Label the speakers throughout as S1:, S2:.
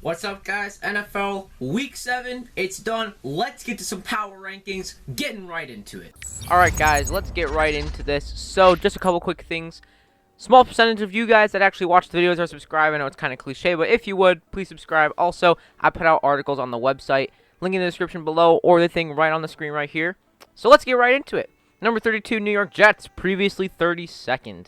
S1: What's up, guys? NFL Week 7, it's done. Let's get to some power rankings, getting right into it.
S2: Alright guys, let's get right into this. So, just a couple quick things. Small percentage of you guys that actually watch the videos are subscribed. I know it's kind of cliche, but if you would, please subscribe. Also, I put out articles on the website, link in the description below, or the thing right on the screen right here. So let's get right into it. Number 32, New York Jets, previously 32nd.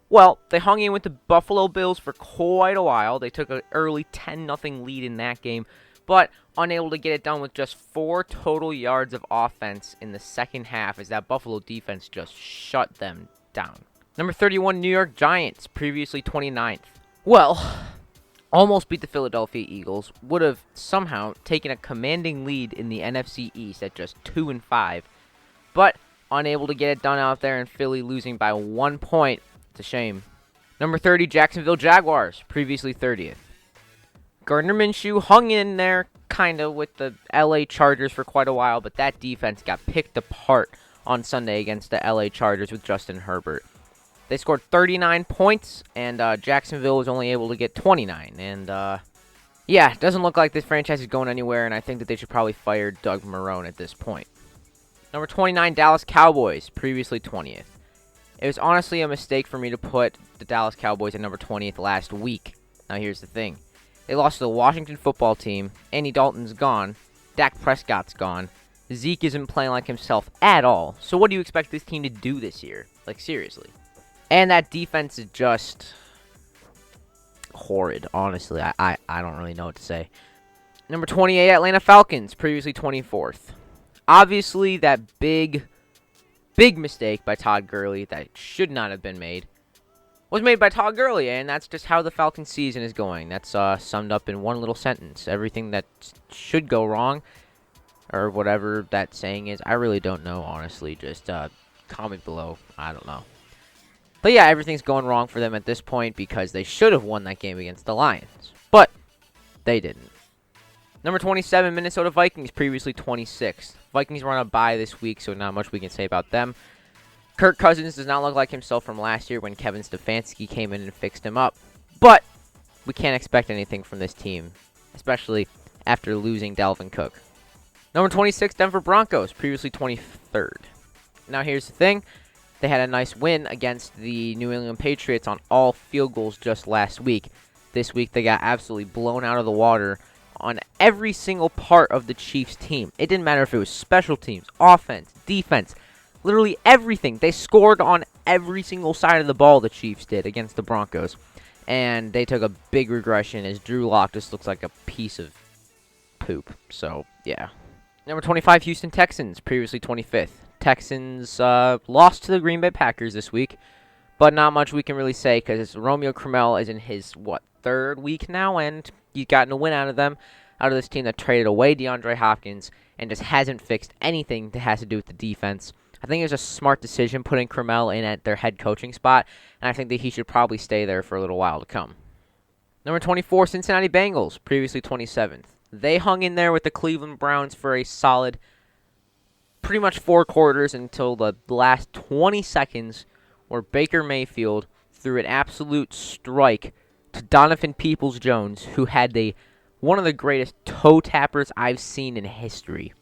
S2: Well, they hung in with the Buffalo Bills for quite a while. They took an early 10-0 lead in that game, but unable to get it done with just 4 total yards of offense in the second half as that Buffalo defense just shut them down. Number 31, New York Giants, previously 29th. Well, almost beat the Philadelphia Eagles. Would have somehow taken a commanding lead in the NFC East at just 2-5, but unable to get it done out there in Philly, losing by 1 point. It's a shame. Number 30, Jacksonville Jaguars, previously 30th. Gardner Minshew hung in there, kind of, with the LA Chargers for quite a while, but that defense got picked apart on Sunday against the LA Chargers with Justin Herbert. They scored 39 points, and Jacksonville was only able to get 29. And, yeah, it doesn't look like this franchise is going anywhere, and I think that they should probably fire Doug Marrone at this point. Number 29, Dallas Cowboys, previously 20th. It was honestly a mistake for me to put the Dallas Cowboys at number 20th last week. Now, here's the thing. They lost to the Washington football team. Andy Dalton's gone. Dak Prescott's gone. Zeke isn't playing like himself at all. So what do you expect this team to do this year? Like, seriously. And that defense is just horrid, honestly. I don't really know what to say. Number 28, Atlanta Falcons, previously 24th. Obviously, that big mistake by Todd Gurley that should not have been made was made by Todd Gurley, and that's just how the Falcons season is going. That's summed up in one little sentence. Everything that should go wrong, or whatever that saying is, I really don't know, honestly. Just comment below. I don't know. But yeah, everything's going wrong for them at this point because they should have won that game against the Lions, but they didn't. Number 27, Minnesota Vikings, previously 26th. Vikings were on a bye this week, so not much we can say about them. Kirk Cousins does not look like himself from last year when Kevin Stefanski came in and fixed him up. But we can't expect anything from this team, especially after losing Dalvin Cook. Number 26, Denver Broncos, previously 23rd. Now here's the thing. They had a nice win against the New England Patriots on all field goals just last week. This week they got absolutely blown out of the water on every single part of the Chiefs team. It didn't matter if it was special teams, offense, defense, literally everything. They scored on every single side of the ball, the Chiefs did, against the Broncos. And they took a big regression as Drew Lock just looks like a piece of poop. So, yeah. Number 25, Houston Texans, previously 25th. Texans lost to the Green Bay Packers this week, but not much we can really say because Romeo Crennel is in his, third week now, and he's gotten a win out of this team that traded away DeAndre Hopkins and just hasn't fixed anything that has to do with the defense. I think it was a smart decision putting Crennel in at their head coaching spot, and I think that he should probably stay there for a little while to come. Number 24, Cincinnati Bengals, previously 27th. They hung in there with the Cleveland Browns for a solid pretty much 4 quarters until the last 20 seconds where Baker Mayfield threw an absolute strike to Donovan Peoples-Jones, who had one of the greatest toe tappers I've seen in history.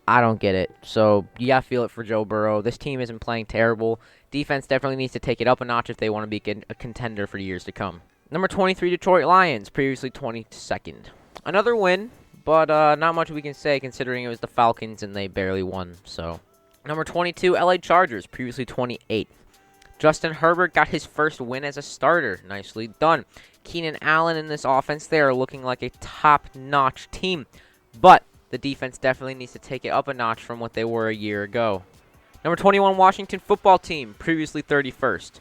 S2: I don't get it. So, you gotta feel it for Joe Burrow. This team isn't playing terrible. Defense definitely needs to take it up a notch if they want to be a contender for years to come. Number 23, Detroit Lions, previously 22nd. Another win, but not much we can say considering it was the Falcons and they barely won. So, number 22, LA Chargers, previously 28th. Justin Herbert got his first win as a starter. Nicely done. Keenan Allen in this offense, they are looking like a top-notch team. But the defense definitely needs to take it up a notch from what they were a year ago. Number 21, Washington football team, previously 31st.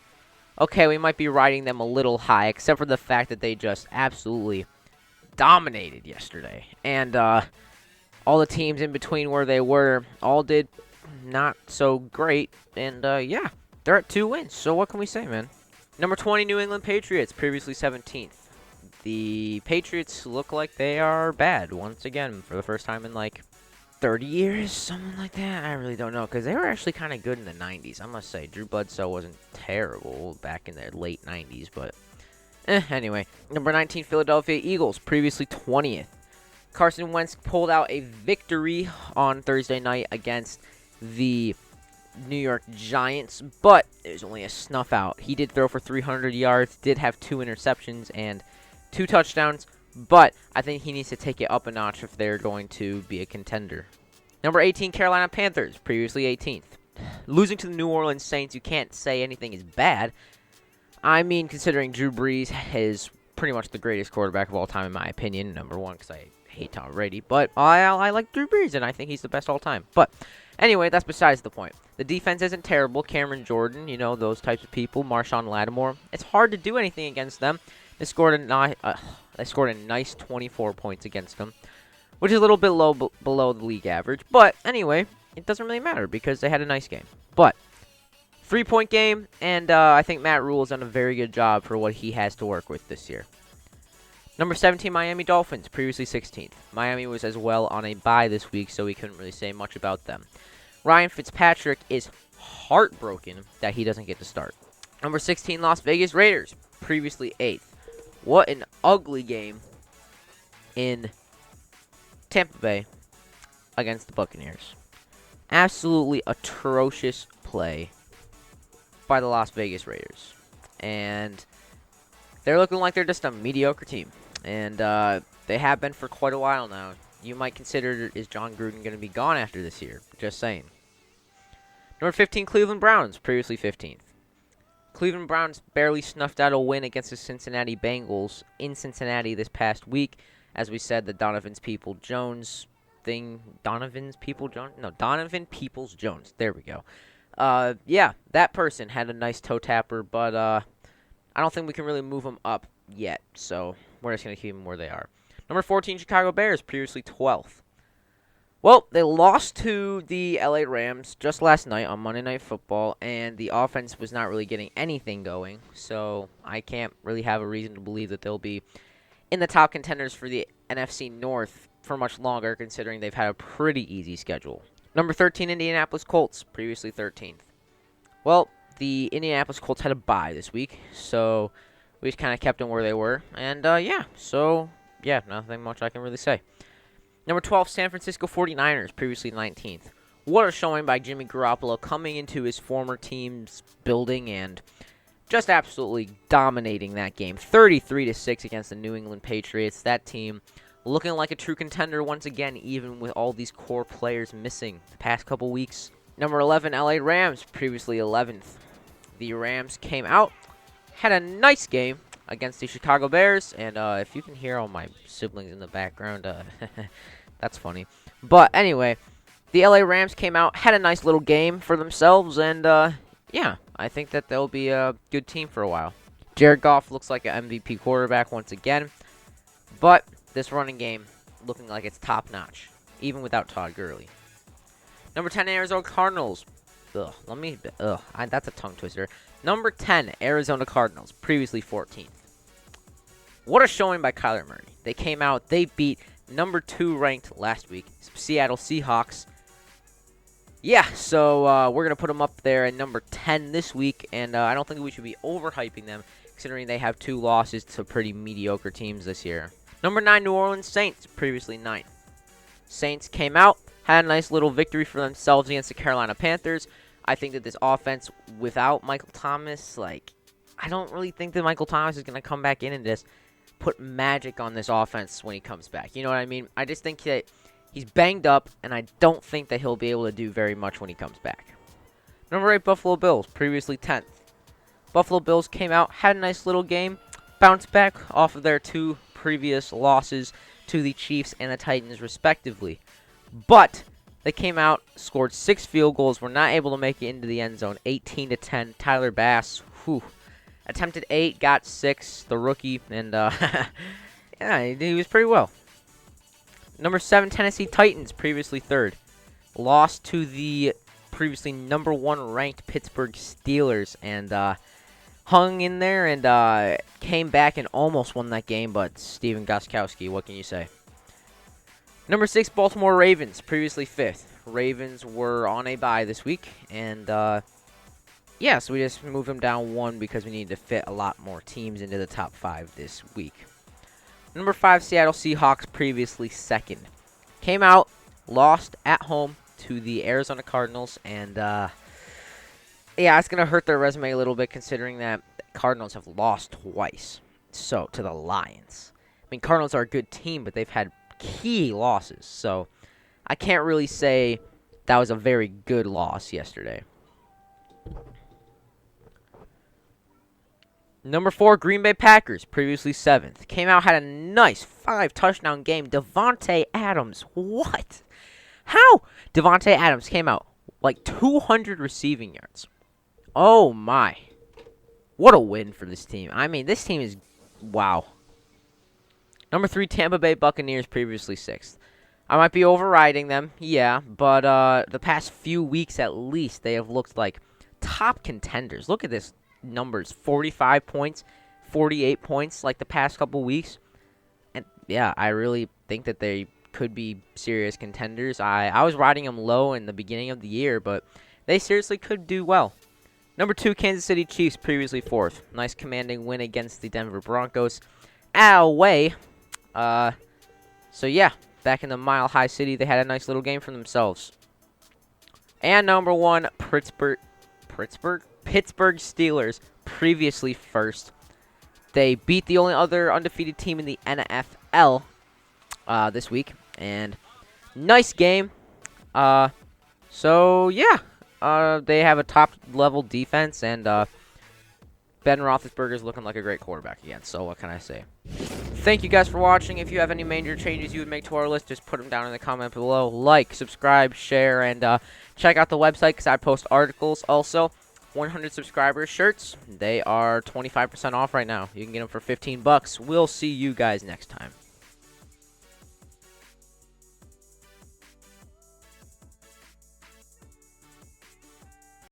S2: Okay, we might be riding them a little high, except for the fact that they just absolutely dominated yesterday. And all the teams in between where they were all did not so great. And, yeah, they're at 2 wins. So what can we say, man? Number 20, New England Patriots, previously 17th. The Patriots look like they are bad once again for the first time in like 30 years, something like that. I really don't know because they were actually kind of good in the 90s. I must say, Drew Bledsoe wasn't terrible back in the late 90s, but Anyway, number 19, Philadelphia Eagles, previously 20th. Carson Wentz pulled out a victory on Thursday night against the New York Giants, but it was only a snuff out. He did throw for 300 yards, did have 2 interceptions and 2 touchdowns, but I think he needs to take it up a notch if they're going to be a contender. Number 18, Carolina Panthers, previously 18th. Losing to the New Orleans Saints, you can't say anything is bad. I mean, considering Drew Brees is pretty much the greatest quarterback of all time, in my opinion. Number 1, because I hate Tom Brady, but I like Drew Brees, and I think he's the best all time. But anyway, that's besides the point. The defense isn't terrible. Cameron Jordan, you know, those types of people. Marshawn Lattimore. It's hard to do anything against them. They scored a nice 24 points against them, which is a little bit below the league average. But anyway, it doesn't really matter because they had a nice game. But 3-point game, and I think Matt Rule has done a very good job for what he has to work with this year. Number 17, Miami Dolphins, previously 16th. Miami was as well on a bye this week, so we couldn't really say much about them. Ryan Fitzpatrick is heartbroken that he doesn't get to start. Number 16, Las Vegas Raiders, previously 8th. What an ugly game in Tampa Bay against the Buccaneers. Absolutely atrocious play by the Las Vegas Raiders. And they're looking like they're just a mediocre team. And they have been for quite a while now. You might consider, is John Gruden going to be gone after this year? Just saying. Number 15, Cleveland Browns, previously 15th. Cleveland Browns barely snuffed out a win against the Cincinnati Bengals in Cincinnati this past week. As we said, the Donovan Peoples-Jones thing. Donovan Peoples-Jones. There we go. Yeah, that person had a nice toe tapper, but I don't think we can really move them up yet. So we're just going to keep them where they are. Number 14, Chicago Bears, previously 12th. Well, they lost to the LA Rams just last night on Monday Night Football, and the offense was not really getting anything going. So I can't really have a reason to believe that they'll be in the top contenders for the NFC North for much longer, considering they've had a pretty easy schedule. Number 13, Indianapolis Colts, previously 13th. Well, the Indianapolis Colts had a bye this week, so we just kind of kept them where they were. And, yeah, nothing much I can really say. Number 12, San Francisco 49ers, previously 19th. What a showing by Jimmy Garoppolo coming into his former team's building and just absolutely dominating that game. 33-6 against the New England Patriots. That team looking like a true contender once again, even with all these core players missing the past couple weeks. Number 11, LA Rams, previously 11th. The Rams came out, had a nice game against the Chicago Bears, and if you can hear all my siblings in the background, that's funny. But anyway, the LA Rams came out, had a nice little game for themselves, and yeah, I think that they'll be a good team for a while. Jared Goff looks like an MVP quarterback once again, but this running game looking like it's top-notch, even without Todd Gurley. Number 10, Arizona Cardinals. That's a tongue twister. Number 10, Arizona Cardinals, previously 14th. What a showing by Kyler Murray. They came out, they beat number 2 ranked last week, Seattle Seahawks. Yeah, so we're going to put them up there at number 10 this week, and I don't think we should be overhyping them, considering they have 2 losses to pretty mediocre teams this year. Number 9, New Orleans Saints, previously 9th. Saints came out, had a nice little victory for themselves against the Carolina Panthers. I think that this offense, without Michael Thomas, I don't really think that Michael Thomas is going to come back in and just put magic on this offense when he comes back. You know what I mean? I just think that he's banged up, and I don't think that he'll be able to do very much when he comes back. Number 8, Buffalo Bills, previously 10th. Buffalo Bills came out, had a nice little game, bounced back off of their 2 previous losses to the Chiefs and the Titans, respectively. But they came out, scored 6 field goals, were not able to make it into the end zone, 18-10. Tyler Bass, attempted 8, got 6, the rookie, and yeah, he did pretty well. Number 7, Tennessee Titans, previously 3rd. Lost to the previously number 1 ranked Pittsburgh Steelers, and hung in there and came back and almost won that game, but Steven Gostkowski, what can you say? Number 6, Baltimore Ravens, previously 5th. Ravens were on a bye this week, and yeah, so we just moved them down 1 because we need to fit a lot more teams into the top 5 this week. Number 5, Seattle Seahawks, previously 2nd. Came out, lost at home to the Arizona Cardinals, and yeah, it's going to hurt their resume a little bit considering that Cardinals have lost twice. So, to the Lions. I mean, Cardinals are a good team, but they've had key losses. So, I can't really say that was a very good loss yesterday. Number 4, Green Bay Packers, previously 7th. Came out, had a nice 5-touchdown game. Devontae Adams, what? How? Devontae Adams came out like 200 receiving yards. Oh, my. What a win for this team. I mean, this team is, wow. Number 3, Tampa Bay Buccaneers, previously 6th. I might be overriding them, yeah, but the past few weeks at least, they have looked like top contenders. Look at this numbers, 45 points, 48 points, like the past couple weeks. And, yeah, I really think that they could be serious contenders. I was riding them low in the beginning of the year, but they seriously could do well. Number 2, Kansas City Chiefs, previously 4th. Nice commanding win against the Denver Broncos. Away. So, yeah, back in the Mile High City, they had a nice little game for themselves. And number 1, Pittsburgh Steelers, previously 1st. They beat the only other undefeated team in the NFL this week. And nice game. So, yeah. They have a top-level defense, and Ben Roethlisberger is looking like a great quarterback again. So what can I say? Thank you guys for watching. If you have any major changes you would make to our list, just put them down in the comment below. Like, subscribe, share, and check out the website because I post articles. Also, 100 subscribers shirts, they are 25% off right now. You can get them for $15. We'll see you guys next time.